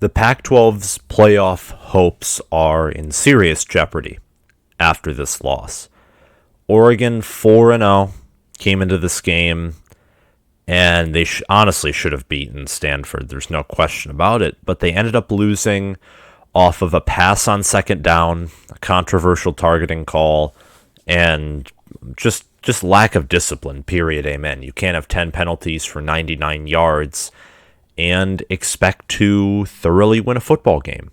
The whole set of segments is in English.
The Pac-12's playoff hopes are in serious jeopardy after this loss. Oregon 4-0 came into this game, and they honestly should have beaten Stanford. There's no question about it, but they ended up losing off of a pass on second down, a controversial targeting call, and just lack of discipline, period, amen. You can't have 10 penalties for 99 yards and expect to thoroughly win a football game.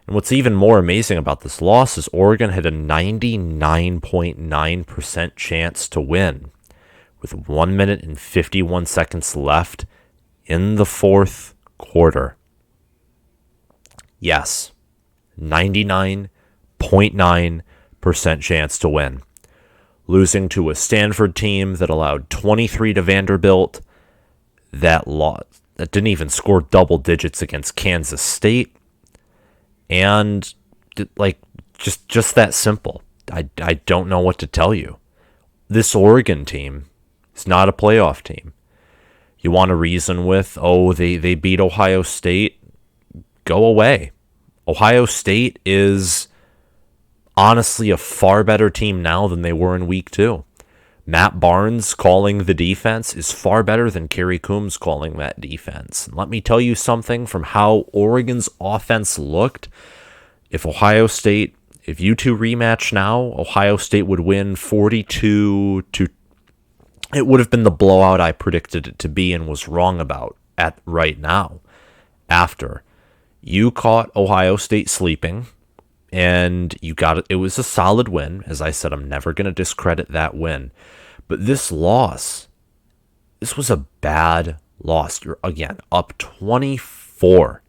And what's even more amazing about this loss is Oregon had a 99.9% chance to win with 1 minute and 51 seconds left in the fourth quarter. Yes, 99.9% chance to win. Losing to a Stanford team that allowed 23 to Vanderbilt, that didn't even score double digits against Kansas State, and just that simple. I don't know what to tell you. This Oregon team is not a playoff team. You want to reason with, they beat Ohio State? Go away. Ohio State is honestly a far better team now than they were in week 2. Matt Barnes calling the defense is far better than Kerry Coombs calling that defense. And let me tell you something from how Oregon's offense looked. If you two rematch now, Ohio State would win 42 to. It would have been the blowout I predicted it to be and was wrong about at right now. After you caught Ohio State sleeping, and you got it. It was a solid win. As I said, I'm never going to discredit that win. But this was a bad loss. You're, again, up 24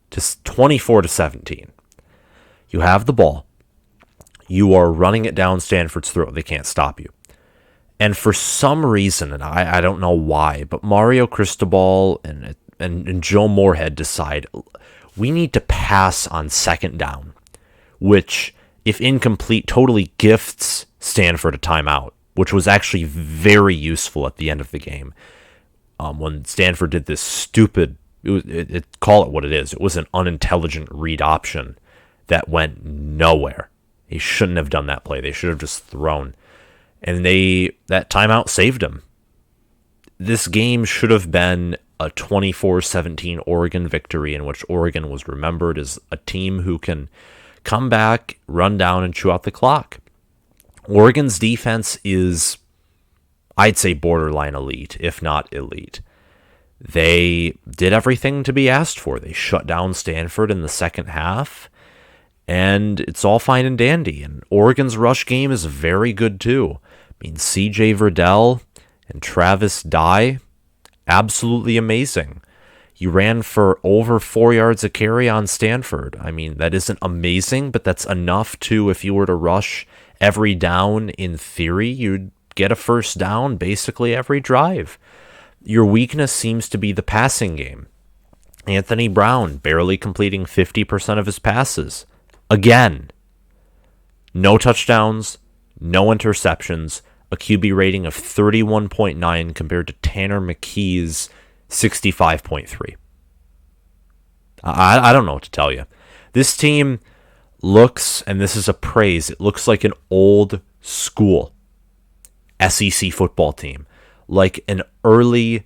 to 17. You have the ball. You are running it down Stanford's throat. They can't stop you. And for some reason, and I don't know why, but Mario Cristobal and Joe Moorhead decide we need to pass on second down, which, if incomplete, totally gifts Stanford a timeout, which was actually very useful at the end of the game. When Stanford did this stupid, call it what it is, it was an unintelligent read option that went nowhere. They shouldn't have done that play. They should have just thrown. And that timeout saved them. This game should have been a 24-17 Oregon victory in which Oregon was remembered as a team who can come back, run down, and chew out the clock. Oregon's defense is, I'd say, borderline elite, if not elite. They did everything to be asked for. They shut down Stanford in the second half, and it's all fine and dandy. And Oregon's rush game is very good, too. I mean, C.J. Verdell and Travis Dye, absolutely amazing. You ran for over 4 yards a carry on Stanford. I mean, that isn't amazing, but that's enough to, if you were to rush every down, in theory, you'd get a first down basically every drive. Your weakness seems to be the passing game. Anthony Brown barely completing 50% of his passes. Again, no touchdowns, no interceptions, a QB rating of 31.9 compared to Tanner McKee's 65.3. I don't know what to tell you. This team looks, and this is a praise, it looks like an old school SEC football team, like an early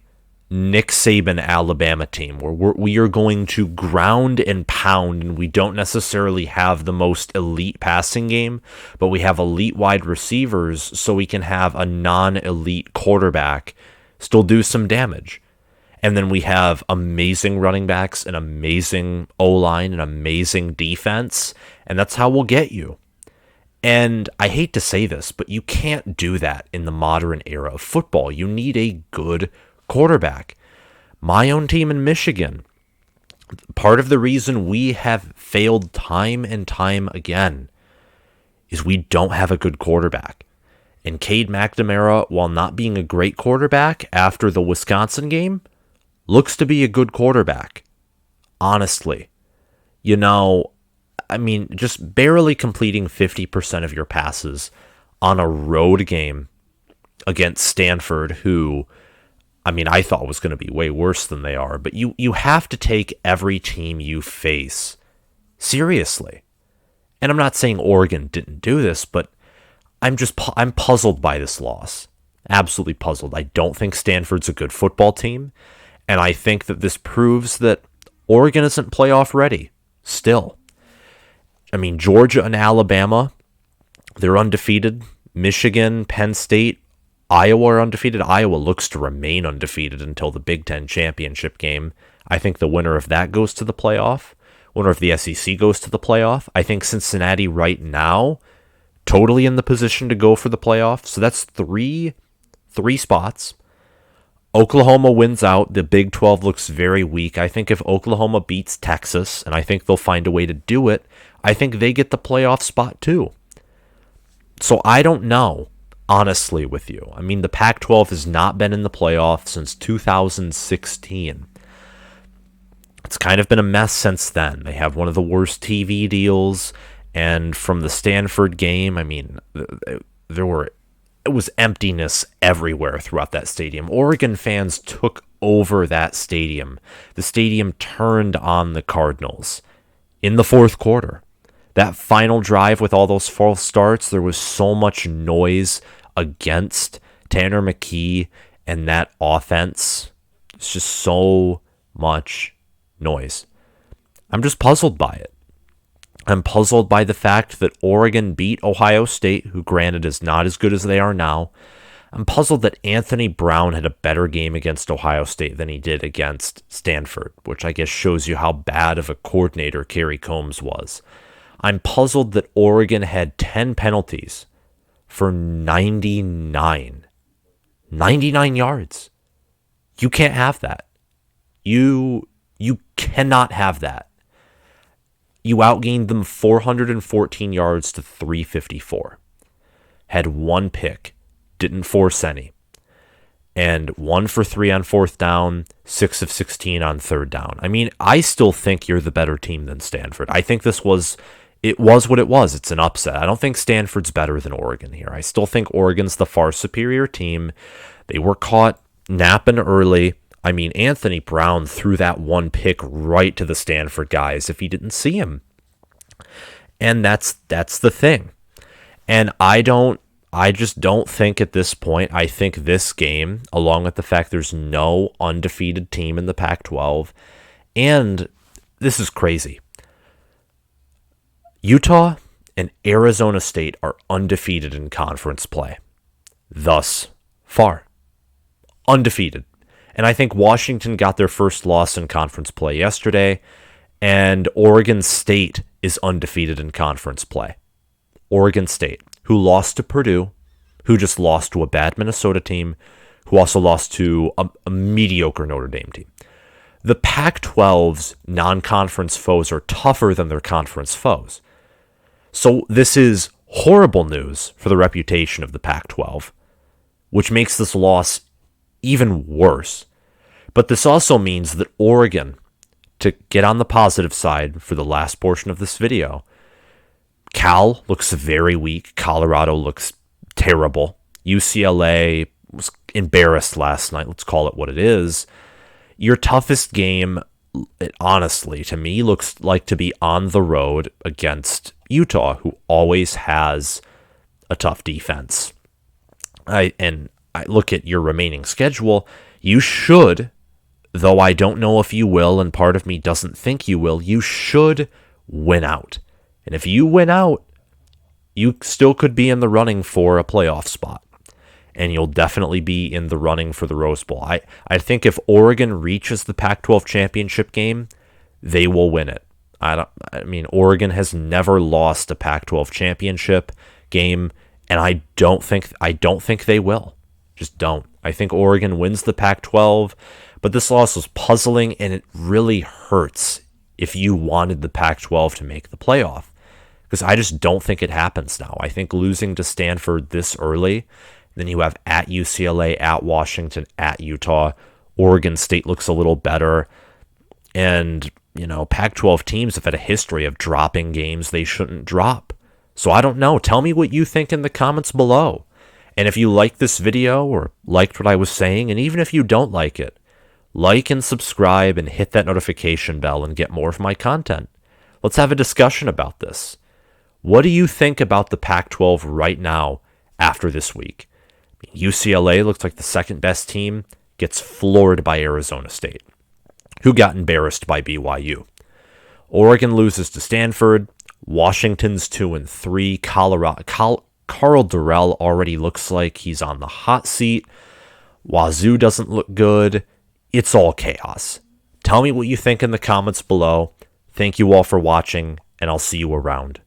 Nick Saban Alabama team, where we are going to ground and pound, and we don't necessarily have the most elite passing game, but we have elite wide receivers, so we can have a non-elite quarterback still do some damage. And then we have amazing running backs, an amazing O-line, an amazing defense, and that's how we'll get you. And I hate to say this, but you can't do that in the modern era of football. You need a good quarterback. My own team in Michigan, part of the reason we have failed time and time again is we don't have a good quarterback. And Cade McNamara, while not being a great quarterback after the Wisconsin game, looks to be a good quarterback. Honestly. You know, I mean, just barely completing 50% of your passes on a road game against Stanford, who I mean, I thought was going to be way worse than they are, but you have to take every team you face seriously. And I'm not saying Oregon didn't do this, but I'm puzzled by this loss. Absolutely puzzled. I don't think Stanford's a good football team, and I think that this proves that Oregon isn't playoff ready still. I mean, Georgia and Alabama, they're undefeated. Michigan, Penn State, Iowa are undefeated. Iowa looks to remain undefeated until the Big Ten championship game. I think the winner of that goes to the playoff. Winner of the SEC goes to the playoff. I think Cincinnati right now, totally in the position to go for the playoff. So that's three spots. Oklahoma wins out. The Big 12 looks very weak. I think if Oklahoma beats Texas, and I think they'll find a way to do it, I think they get the playoff spot too. So I don't know, honestly, with you. I mean, the Pac-12 has not been in the playoff since 2016. It's kind of been a mess since then. They have one of the worst TV deals, and from the Stanford game, I mean, it was emptiness everywhere throughout that stadium. Oregon fans took over that stadium. The stadium turned on the Cardinals in the fourth quarter. That final drive with all those false starts, there was so much noise against Tanner McKee and that offense. It's just so much noise. I'm just puzzled by it. I'm puzzled by the fact that Oregon beat Ohio State, who granted is not as good as they are now. I'm puzzled that Anthony Brown had a better game against Ohio State than he did against Stanford, which I guess shows you how bad of a coordinator Kerry Combs was. I'm puzzled that Oregon had 10 penalties for 99 yards. You can't have that. You cannot have that. You outgained them 414 yards to 354. Had one pick, didn't force any. And 1 for 3 on fourth down, 6 of 16 on third down. I mean, I still think you're the better team than Stanford. I think it was what it was. It's an upset. I don't think Stanford's better than Oregon here. I still think Oregon's the far superior team. They were caught napping early. I mean, Anthony Brown threw that one pick right to the Stanford guys if he didn't see him. And that's the thing. And I just don't think at this point, I think this game, along with the fact there's no undefeated team in the Pac-12, and this is crazy. Utah and Arizona State are undefeated in conference play. Thus far. Undefeated. And I think Washington got their first loss in conference play yesterday, and Oregon State is undefeated in conference play. Oregon State, who lost to Purdue, who just lost to a bad Minnesota team, who also lost to a mediocre Notre Dame team. The Pac-12's non-conference foes are tougher than their conference foes. So this is horrible news for the reputation of the Pac-12, which makes this loss even worse. But this also means that Oregon, to get on the positive side for the last portion of this video, Cal looks very weak. Colorado looks terrible. UCLA was embarrassed last night. Let's call it what it is. Your toughest game, honestly, to me, looks like to be on the road against Utah, who always has a tough defense. I look at your remaining schedule. You should, though I don't know if you will, and part of me doesn't think you will, you should win out. And if you win out, you still could be in the running for a playoff spot. And you'll definitely be in the running for the Rose Bowl. I think if Oregon reaches the Pac-12 championship game, they will win it. I mean, Oregon has never lost a Pac-12 championship game, and I don't think they will. Just don't. I think Oregon wins the Pac-12, but this loss was puzzling, and it really hurts if you wanted the Pac-12 to make the playoff, because I just don't think it happens now. I think losing to Stanford this early, then you have at UCLA, at Washington, at Utah. Oregon State looks a little better. And, Pac-12 teams have had a history of dropping games they shouldn't drop. So I don't know. Tell me what you think in the comments below. And if you like this video or liked what I was saying, and even if you don't like it, like and subscribe and hit that notification bell and get more of my content. Let's have a discussion about this. What do you think about the Pac-12 right now after this week? UCLA looks like the second best team, gets floored by Arizona State, who got embarrassed by BYU. Oregon loses to Stanford. Washington's 2-3. Carl Durrell already looks like he's on the hot seat. Wazoo doesn't look good. It's all chaos. Tell me what you think in the comments below. Thank you all for watching, and I'll see you around.